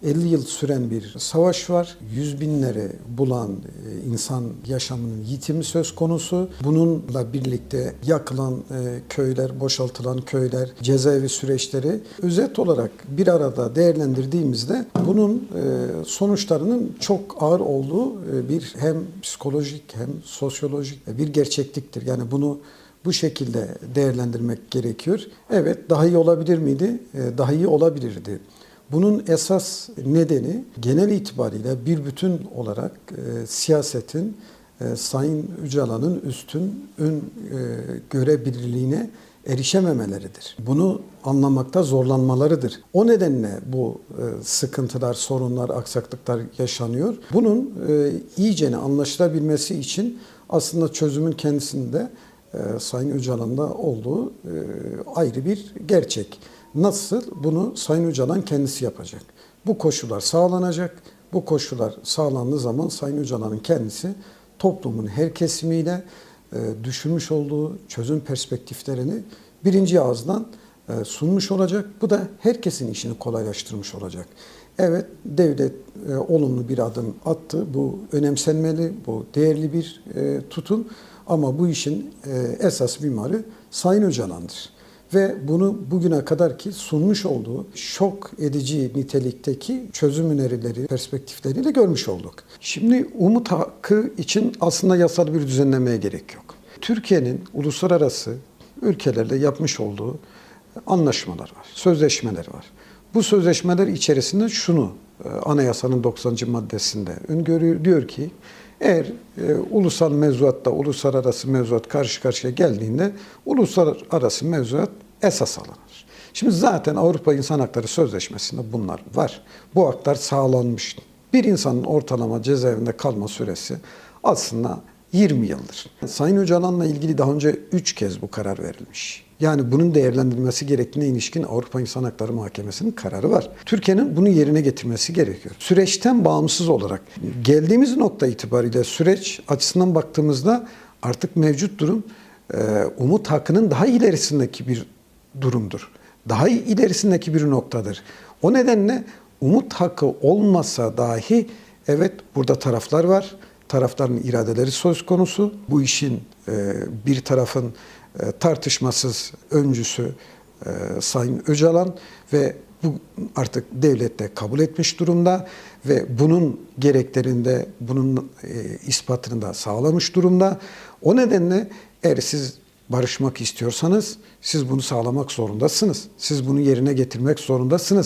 50 yıl süren bir savaş var. Yüz binleri bulan insan yaşamının yitimi söz konusu. Bununla birlikte yakılan köyler, boşaltılan köyler, cezaevi süreçleri özet olarak bir arada değerlendirdiğimizde bunun sonuçlarının çok ağır olduğu bir hem psikolojik hem sosyolojik bir gerçekliktir. Yani bunu bu şekilde değerlendirmek gerekiyor. Evet, daha iyi olabilir miydi? Daha iyi olabilirdi. Bunun esas nedeni genel itibariyle bir bütün olarak siyasetin Sayın Öcalan'ın üstün görebilirliğine erişememeleridir. Bunu anlamakta zorlanmalarıdır. O nedenle bu sıkıntılar, sorunlar, aksaklıklar yaşanıyor. Bunun iyicene anlaşılabilmesi için aslında çözümün kendisinde Sayın Öcalan'da olduğu ayrı bir gerçek. Nasıl? Bunu Sayın Öcalan kendisi yapacak. Bu koşullar sağlanacak. Bu koşullar sağlandığı zaman Sayın Öcalan'ın kendisi toplumun her kesimiyle düşünmüş olduğu çözüm perspektiflerini birinci ağızdan sunmuş olacak. Bu da herkesin işini kolaylaştırmış olacak. Evet, devlet olumlu bir adım attı. Bu önemsenmeli, bu değerli bir tutum. Ama bu işin esas mimarı Sayın Öcalan'dır. Ve bunu bugüne kadarki sunmuş olduğu şok edici nitelikteki çözüm önerileri, perspektifleriyle görmüş olduk. Şimdi umut hakkı için aslında yasal bir düzenlemeye gerek yok. Türkiye'nin uluslararası ülkelerle yapmış olduğu anlaşmalar var, sözleşmeler var. Bu sözleşmeler içerisinde şunu anayasanın 90. maddesinde öngörüyor, diyor ki eğer ulusal mevzuatta uluslararası mevzuat karşı karşıya geldiğinde uluslararası mevzuat esas alınır. Şimdi zaten Avrupa İnsan Hakları Sözleşmesi'nde bunlar var. Bu haklar sağlanmış. Bir insanın ortalama cezaevinde kalma süresi aslında 20 yıldır. Sayın Öcalan'la ilgili daha önce 3 kez bu karar verilmiş. Yani bunun değerlendirilmesi gerektiğine ilişkin Avrupa İnsan Hakları Mahkemesi'nin kararı var. Türkiye'nin bunu yerine getirmesi gerekiyor. Süreçten bağımsız olarak geldiğimiz nokta itibariyle süreç açısından baktığımızda artık mevcut durum umut hakkının daha ilerisindeki bir durumdur. Daha ilerisindeki bir noktadır. O nedenle umut hakkı olmasa dahi evet burada taraflar var. Tarafların iradeleri söz konusu. Bu işin bir tarafın tartışmasız öncüsü Sayın Öcalan ve bu artık devlette kabul etmiş durumda ve bunun gereklerinde, bunun ispatını da sağlamış durumda. O nedenle eğer siz barışmak istiyorsanız siz bunu sağlamak zorundasınız. Siz bunu yerine getirmek zorundasınız.